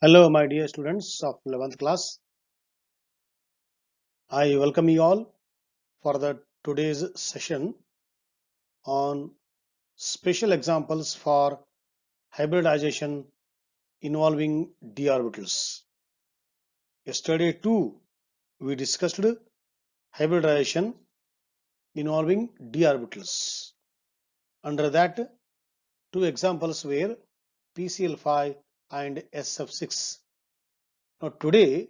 Hello, my dear students of 11th class. I welcome you all for the today's session on special examples for hybridization involving d orbitals. Yesterday too, we discussed hybridization involving d orbitals. Under that, two examples were PCl5 and SF6. Now today,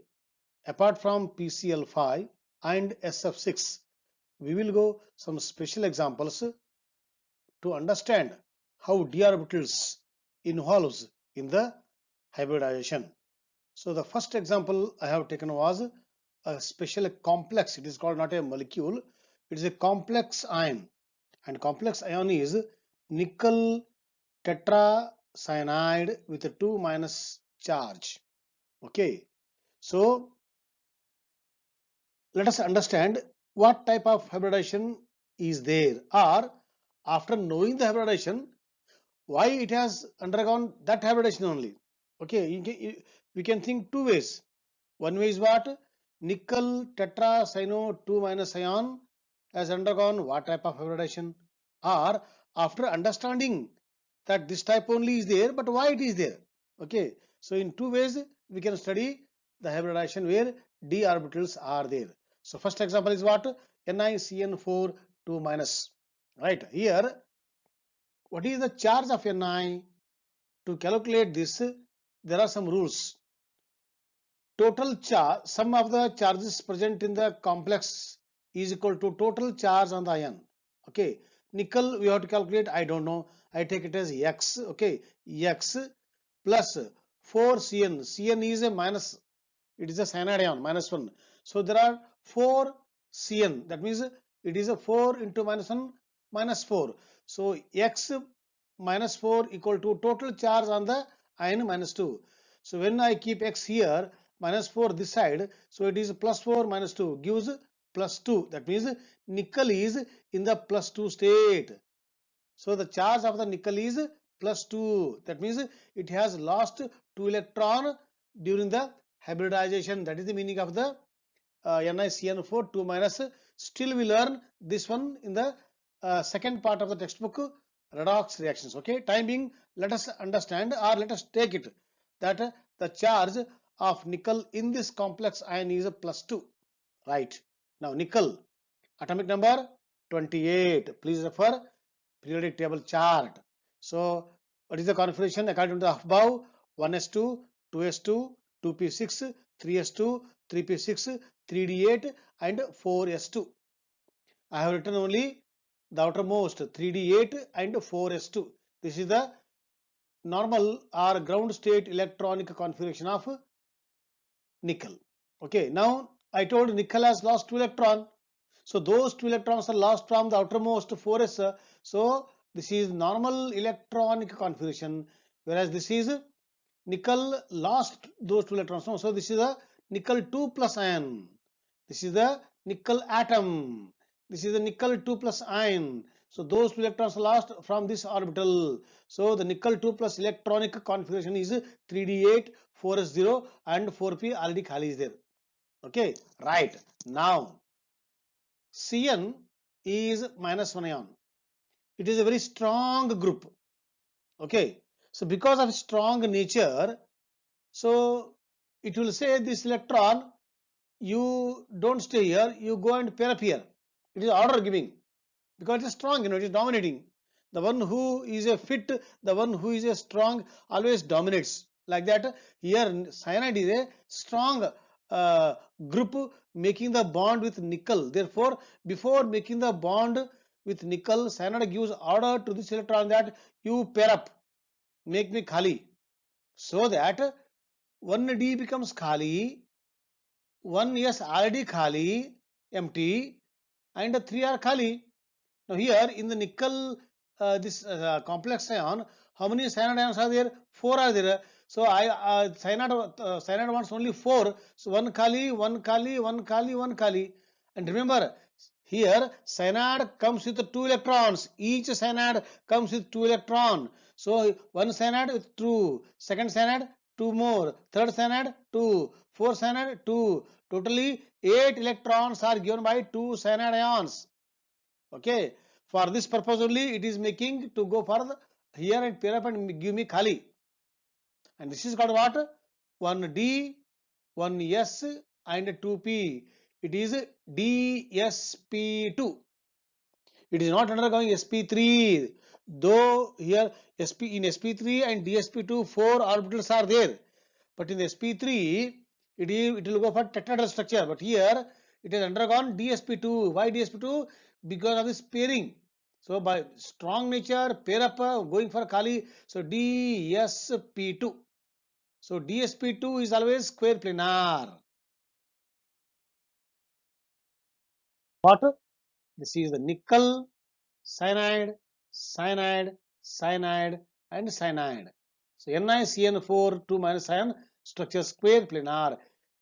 apart from PCl5 and SF6, we will go some special examples to understand how d orbitals involves in the hybridization. So the first example I have taken was a special complex. It is called not a molecule. It is a complex ion, and complex ion is nickel tetracyanide with a 2 minus charge. Okay, so let us understand what type of hybridization is there, or after knowing the hybridization, why it has undergone that hybridization only. Okay, we can think two ways. One way is what? Nickel tetracyano 2 minus ion has undergone what type of hybridization, or after understanding that this type only is there, but why it is there. Okay, so in two ways we can study the hybridization where d orbitals are there. So first example is what? NiCN4 2 minus. Right here, what is the charge of Ni? To calculate this, there are some rules. Total charge, sum of the charges present in the complex is equal to total charge on the ion. Okay, nickel we have to calculate. I don't know. I take it as X. Okay, X plus 4Cn. Cn is a minus. It is a cyanide ion -1. So there are 4 Cn. That means it is a 4 into -1 -4. So X minus 4 equal to total charge on the ion -2. So when I keep X here, -4 this side, so it is +4 -2 gives +2. That means nickel is in the +2 state. So the charge of the nickel is +2. That means it has lost 2 electron during the hybridization. That is the meaning of the NiCN4 2 minus. Still we learn this one in the second part of the textbook, redox reactions. Okay, time being, let us understand, or let us take it that the charge of nickel in this complex ion is +2. Right, now nickel atomic number 28. Please refer periodic table chart. So what is the configuration according to the above? 1s2, 2s2, 2p6, 3s2, 3p6, 3d8 and 4s2. I have written only the outermost 3d8 and 4s2. This is the normal or ground state electronic configuration of nickel. Okay, now I told nickel has lost 2 electrons. So those 2 electrons are lost from the outermost 4s. So this is normal electronic configuration, whereas this is nickel lost those 2 electrons. So this is a nickel 2 plus ion. This is the nickel atom. This is the nickel 2 plus ion. So those 2 electrons are lost from this orbital. So the nickel 2 plus electronic configuration is 3d8, 4s0 and 4p already khali is there. Okay, right. Now Cn is -1 ion. It is a very strong group. Okay, so because of strong nature, so it will say this electron, you don't stay here, you go and pair up here. It is order giving because it is strong, it is dominating. The one who is a fit, the one who is a strong always dominates. Like that, here cyanide is a strong group making the bond with nickel. Therefore, before making the bond with nickel, cyanide gives order to this electron that you pair up, make me khali, so that 1d becomes khali, 1s already khali, empty, and 3 are khali. Now here in the nickel, this complex ion, how many cyanide ions are there? 4 are there. So cyanide wants only 4. So 1 khali, 1 khali, 1 khali, 1 khali. And remember, here cyanide comes with 2 electrons. Each cyanide comes with 2 electrons. So one cyanide with 2, second cyanide 2 more, third cyanide 2, fourth cyanide 2. Totally 8 electrons are given by 2 cyanide ions. Okay, for this purpose only it is making to go for the here and pair up and give me Khali. And this is called what? 1D, 1S and 2P. It is DSP2. It is not undergoing sp3, though here in sp3 and dsp2 4 orbitals are there, but in the sp3 it will go for tetrahedral structure, but here it has undergone dsp2. Why dsp2? Because of this pairing. So by strong nature pair up going for Kali, so dsp2. So dsp2 is always square planar. What? This is the nickel, cyanide, cyanide, cyanide and cyanide. So NiCN4 2 minus ion structure square planar.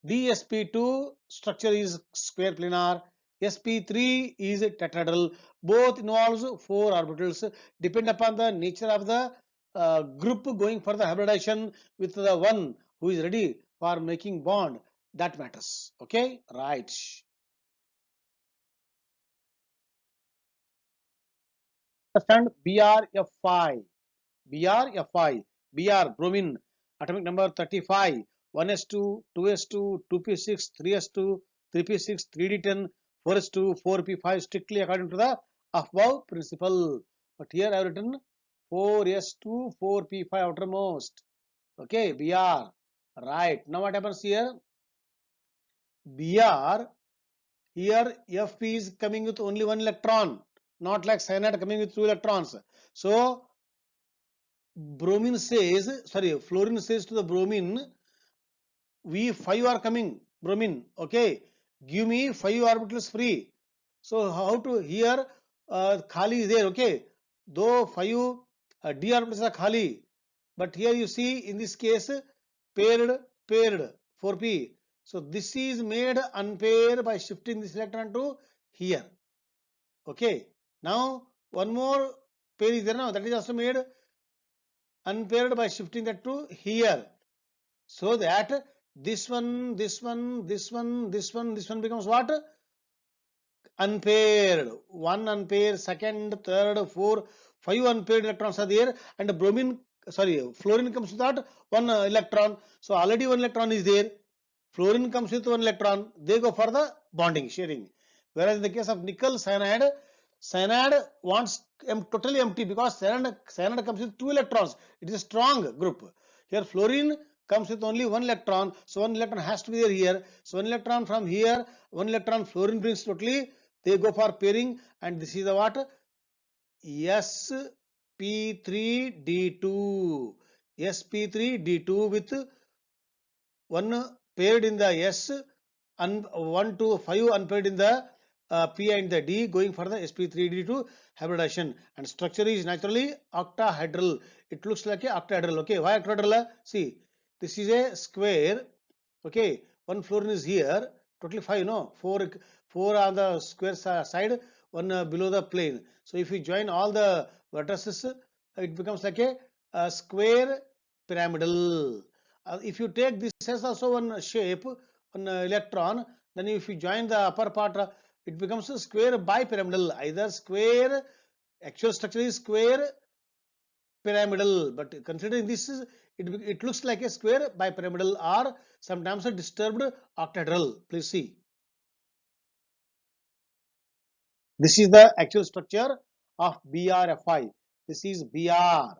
DsP2 structure is square planar. sp3 is tetrahedral. Both involves 4 orbitals. Depend upon the nature of the group going for the hybridization with the one who is ready for making bond. That matters. Okay, right. Understand BRF5. BRFI, Br bromine, atomic number 35, 1s2, 2s2, 2p6, 3s2, 3p6, 3d10, 4s2, 4p5, strictly according to the above principle. But here I have written 4s2, 4p5 outermost. Okay, Br. Right. Now what happens here? Br, here F is coming with only one electron, not like cyanide coming with two electrons. So bromine says, sorry, fluorine says to the bromine, we 5 are coming, bromine, okay, give me 5 orbitals free. So how to here Khali is there, okay, though 5 d orbitals are Khali, but here you see in this case paired 4p. So this is made unpaired by shifting this electron to here. Okay, now one more pair is there now, that is also made unpaired by shifting that to here, so that this one, this one, this one, this one, this one becomes what? Unpaired. One unpaired, second, third, four, 5 unpaired electrons are there, and bromine, sorry, fluorine comes without one electron. So already one electron is there. Fluorine comes with one electron. They go for the bonding, sharing. Whereas in the case of nickel cyanide, cyanide wants totally empty, because cyanide comes with 2 electrons. It is a strong group. Here fluorine comes with only one electron, so one electron has to be there here. So one electron from here, one electron fluorine brings totally. They go for pairing, and this is the what? sp3d2. sp3d2 with one paired in the S and 1 to 5 unpaired in the P and the D, going for the sp3d2 hybridization, and structure is naturally octahedral. It looks like a octahedral. Okay, why octahedral? See, this is a square. Okay, one fluorine is here, totally 5, no, 4 on the square side, one below the plane. So if you join all the vertices, it becomes like a square pyramidal. If you take this as also one shape, one electron, then if you join the upper part, it becomes a square bipyramidal. Either square, actual structure is square pyramidal, but considering this is, it looks like a square bipyramidal, or sometimes a disturbed octahedral. Please see. This is the actual structure of BRFI. This is BR.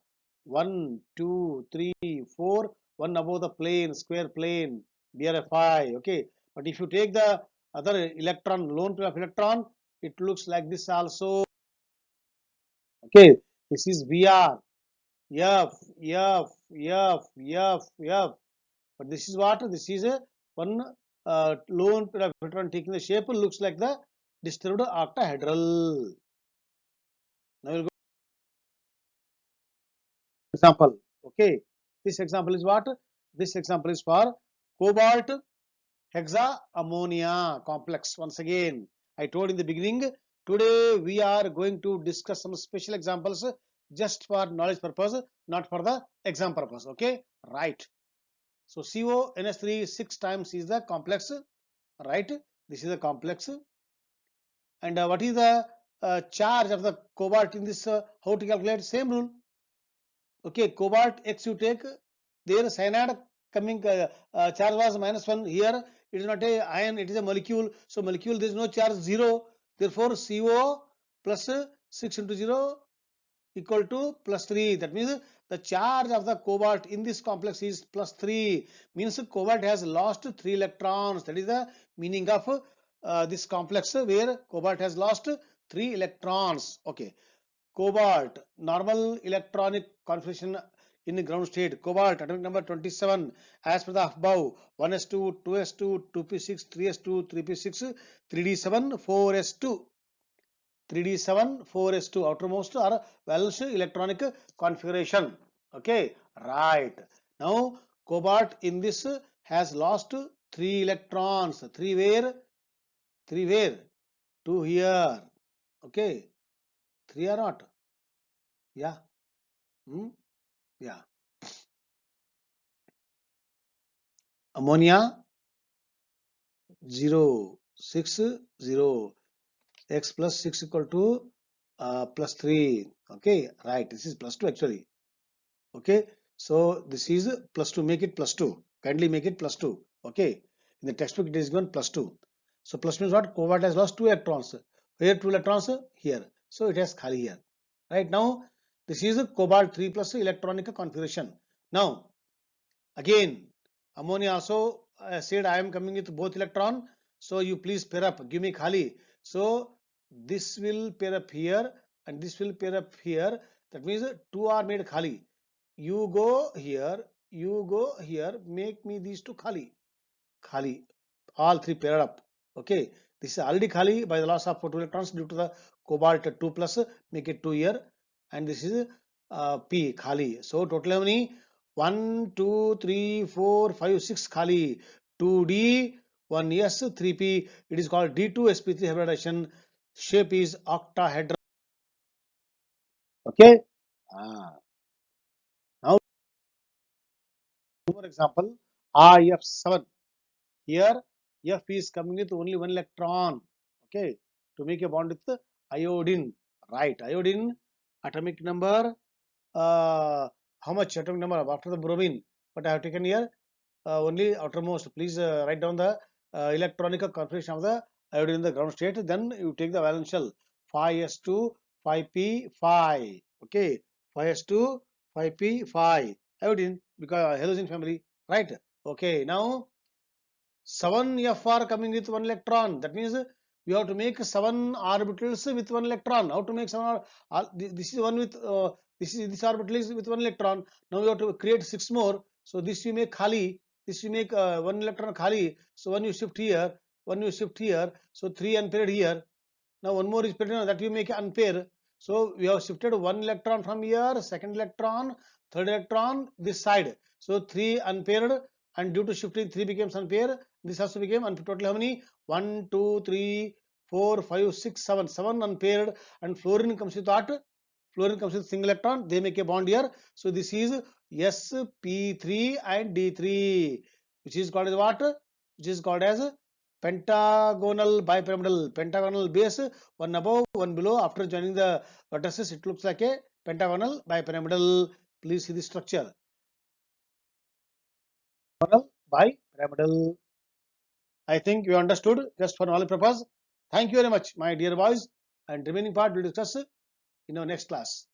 1, 2, 3, 4, one above the plane, square plane, BRFI. Okay. But if you take the other electron, lone pair of electron, it looks like this also. Okay. This is BR. F, F, F, F, F. But this is what? This is a one lone pair of electron taking the shape, looks like the disturbed octahedral. Now we'll go example. Okay, this example is what? This example is for cobalt hexa ammonia complex. Once again, I told in the beginning, today we are going to discuss some special examples just for knowledge purpose, not for the exam purpose. Okay, right. So CO NH3 6 times is the complex, right? This is the complex. And what is the charge of the cobalt in this? How to calculate? Same rule. Okay, cobalt X you take, there cyanide coming charge was -1. Here it is not a ion, it is a molecule. So molecule there is no charge, 0. Therefore CO plus 6 into 0 equal to +3. That means the charge of the cobalt in this complex is +3. Means cobalt has lost 3 electrons. That is the meaning of this complex where cobalt has lost 3 electrons. Okay. Cobalt, normal electronic configuration in the ground state. Cobalt, atomic number 27, as per the above: 1s2, 2s2, 2p6, 3s2, 3p6, 3d7, 4s2. 3d7, 4s2, outermost or valence electronic configuration. Okay, right. Now, cobalt in this has lost 3 electrons. 3 where? 3 where? 2 here. Okay, 3 or not? Yeah. Hmm? Yeah. Ammonia 0, 6, 0. X plus 6 equal to +3. Okay, right. This is +2 actually. Okay, so this is +2. Make it +2. Kindly make it +2. Okay, in the textbook it is given +2. So plus means what? Cobalt has lost 2 electrons. Where 2 electrons? Here. So it has khali here. Right now, this is cobalt 3 plus electronic configuration. Now, again, ammonia also said I am coming with both electron. So you please pair up. Give me khali. So this will pair up here and this will pair up here. That means 2 are made khali. You go here, you go here, make me these two khali. Khali. All 3 paired up. Okay. This is already khali by the loss of 2 electrons due to the cobalt 2 plus, make it 2 here. And this is P khali. So total how many? 1, 2, 3, 4, 5, 6 khali. 2D, 1S, 3P. It is called D2sp3 hybridization. Shape is octahedral. Okay. Now, for example, IF7. Here, F is coming with only 1 electron. Okay. To make a bond with iodine. Right. Iodine, atomic number. How much atomic number after the bromine? But I have taken here only outermost. Please write down the electronic configuration of the iodine in the ground state. Then you take the valence shell 5s2, 5p, 5. Okay, 5s2, 5p, 5. Iodine because halogen family, right? Okay, now 7f are coming with 1 electron. That means we have to make 7 orbitals with 1 electron. How to make 7? This is one with this orbital is with 1 electron. Now we have to create 6 more. So this you make khali. This you make 1 electron khali. So one you shift here, one you shift here. So 3 unpaired here. Now one more is paired, that you make unpair. So we have shifted 1 electron from here, second electron, third electron this side. So 3 unpaired, and due to shifting 3 becomes unpaired. This also became unpaired. Total how many? 1, 2, 3, 4, 5, 6, 7. 7 unpaired, and fluorine comes with what? Fluorine comes with single electron. They make a bond here. So this is sp3 and d3, which is called as what? Which is called as pentagonal bipyramidal. Pentagonal base, one above, one below. After joining the vertices, it looks like a pentagonal bipyramidal. Please see the structure. Pentagonal bipyramidal. I think you understood. Just for knowledge purpose. Thank you very much, my dear boys. And remaining part we'll discuss in our next class.